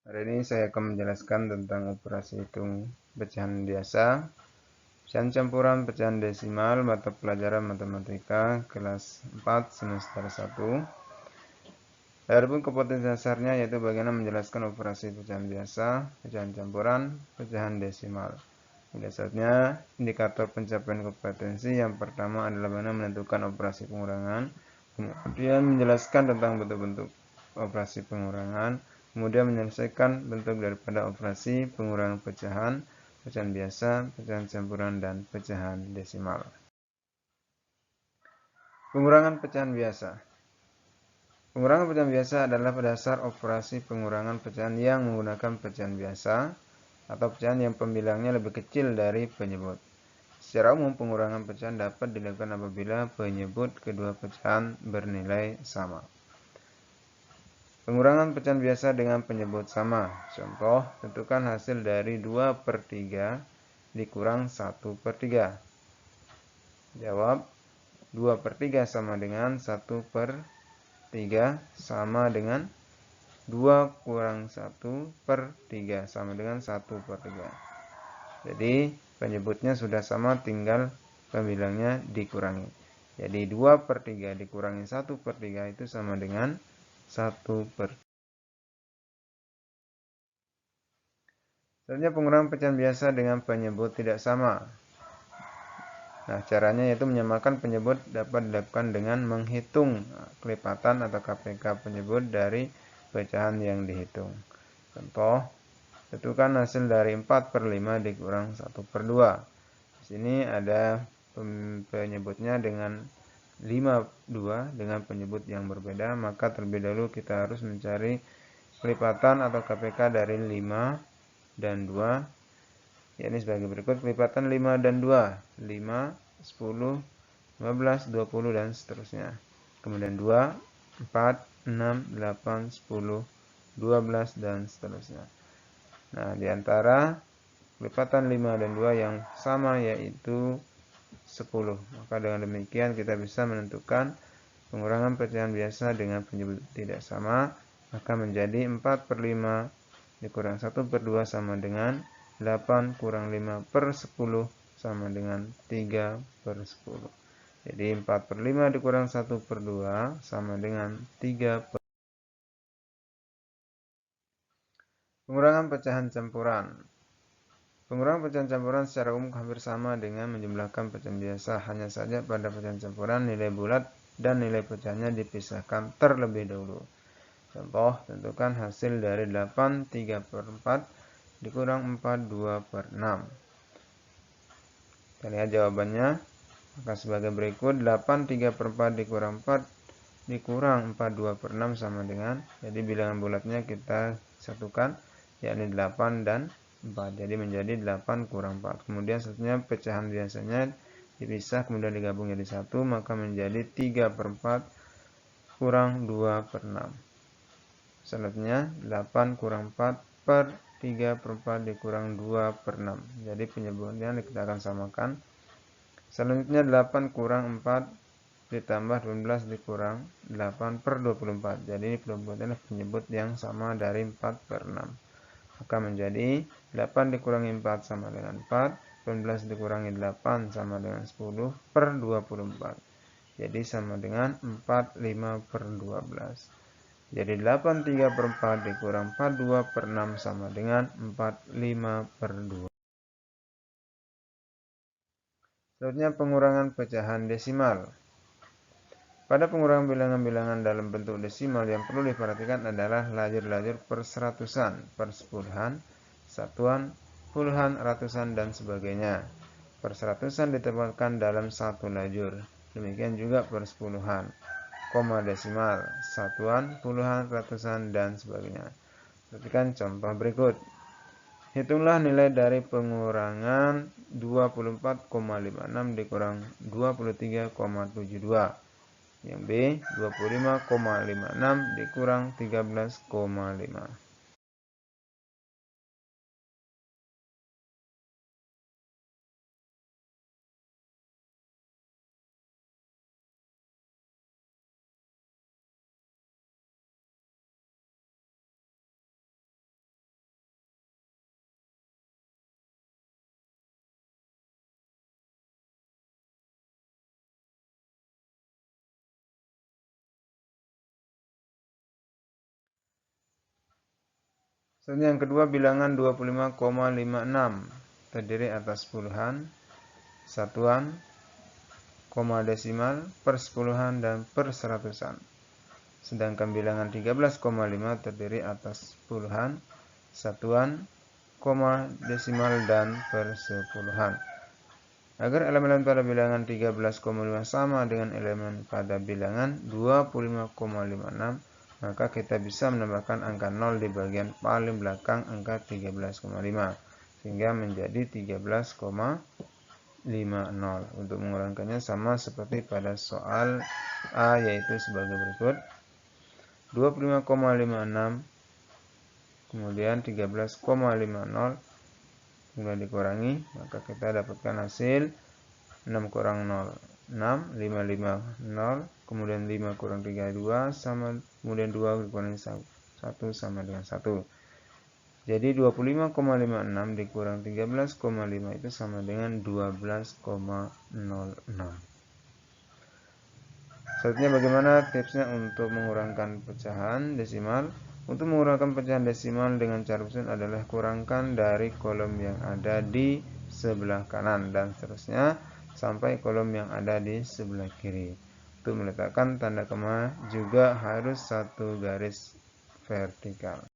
Hari ini saya akan menjelaskan tentang operasi hitung pecahan biasa, pecahan campuran, pecahan desimal, mata pelajaran matematika kelas 4 semester 1. Adapun kompetensi dasarnya yaitu bagaimana menjelaskan operasi pecahan biasa, pecahan campuran, pecahan desimal. Dasarnya indikator pencapaian kompetensi yang pertama adalah bagaimana menentukan operasi pengurangan, kemudian menjelaskan tentang bentuk-bentuk operasi pengurangan, kemudian menyelesaikan bentuk daripada operasi pengurangan pecahan, pecahan biasa, pecahan campuran, dan pecahan desimal. Pengurangan pecahan biasa. Pengurangan pecahan biasa adalah dasar operasi pengurangan pecahan yang menggunakan pecahan biasa atau pecahan yang pembilangnya lebih kecil dari penyebut. Secara umum, pengurangan pecahan dapat dilakukan apabila penyebut kedua pecahan bernilai sama. Pengurangan pecahan biasa dengan penyebut sama. Contoh, tentukan hasil dari 2/3 dikurang 1/3. Jawab, 2/3 sama dengan 1/3 sama dengan 2 kurang 1/3 sama dengan 1/3. Jadi penyebutnya sudah sama, tinggal pembilangnya dikurangi. Jadi 2/3 dikurangi 1/3 itu sama dengan 1/3. Selanjutnya pengurangan pecahan biasa dengan penyebut tidak sama. Nah, caranya yaitu menyamakan penyebut dapat dilakukan dengan menghitung kelipatan atau KPK penyebut dari pecahan yang dihitung. Contoh, tentukan hasil dari 4/5 dikurang 1/2. Di sini ada penyebutnya dengan 52 dengan penyebut yang berbeda, maka terlebih dahulu kita harus mencari kelipatan atau KPK dari 5 dan 2, yakni sebagai berikut: kelipatan 5 dan 2, 5, 10, 15, 20, dan seterusnya. Kemudian 2, 4, 6, 8, 10, 12, dan seterusnya. Nah, di antara kelipatan 5 dan 2 yang sama yaitu 10. Maka dengan demikian kita bisa menentukan pengurangan pecahan biasa dengan penyebut tidak sama, maka menjadi 4/5 dikurang 1/2 sama dengan 8 kurang 5/10 sama dengan 3/10. Jadi 4/5 dikurang 1/2 sama dengan 3/10. Pengurangan pecahan campuran. Pengurangan pecahan campuran secara umum hampir sama dengan menjumlahkan pecahan biasa, hanya saja pada pecahan campuran nilai bulat dan nilai pecahannya dipisahkan terlebih dahulu. Contoh, tentukan hasil dari 8 3/4 dikurang 4 2/6. Kita lihat jawabannya. Maka sebagai berikut: 8 3/4 dikurang 4 dikurang 4 2/6 sama dengan, jadi bilangan bulatnya kita satukan, yakni 8 dan 4. Jadi menjadi 8 kurang 4. Kemudian seterusnya pecahan biasanya dipisah kemudian digabung jadi 1, maka menjadi 3/4 kurang 2/6. Selanjutnya 8 kurang 4 per 3/4 dikurang 2/6. Jadi penyebutnya kita akan samakan. Selanjutnya 8 kurang 4 ditambah 12 dikurang 8/24. Jadi ini adalah penyebut yang sama dari 4/6. Maka menjadi 8 dikurangi 4 sama dengan 4, 12 dikurangi 8 sama dengan 10/24. Jadi sama dengan 45/12. Jadi 8 3/4 dikurang 4 2/6 sama dengan 45/2. Selanjutnya pengurangan pecahan desimal. Pada pengurangan bilangan-bilangan dalam bentuk desimal yang perlu diperhatikan adalah lajur-lajur perseratusan, persepuluhan, satuan, puluhan, ratusan, dan sebagainya. Perseratusan ditempatkan dalam satu lajur. Demikian juga persepuluhan, koma desimal, satuan, puluhan, ratusan, dan sebagainya. Perhatikan contoh berikut. Hitunglah nilai dari pengurangan 24,56 dikurang 23,72. Yang B, 25,56 dikurang 13,5. Selanjutnya yang kedua, bilangan 25,56 terdiri atas puluhan, satuan, koma desimal, persepuluhan, dan perseratusan. Sedangkan bilangan 13,5 terdiri atas puluhan, satuan, koma desimal, dan persepuluhan. Agar elemen pada bilangan 13,5 sama dengan elemen pada bilangan 25,56, maka kita bisa menambahkan angka 0 di bagian paling belakang angka 13,5 sehingga menjadi 13,50. Untuk mengurangkannya sama seperti pada soal A, yaitu sebagai berikut. 25,56 kemudian 13,50 kemudian dikurangi, maka kita dapatkan hasil 6 kurang 0 6, 5 0, kemudian 5 kurang 3 2, sama, kemudian 2 dikurangi 1 sama dengan 1. Jadi 25,56 dikurang 13,5 itu sama dengan 12,06. Selanjutnya bagaimana tipsnya untuk mengurangkan pecahan desimal? Untuk mengurangkan pecahan desimal dengan cara susun adalah kurangkan dari kolom yang ada di sebelah kanan dan seterusnya sampai kolom yang ada di sebelah kiri. Untuk meletakkan tanda koma juga harus satu garis vertikal.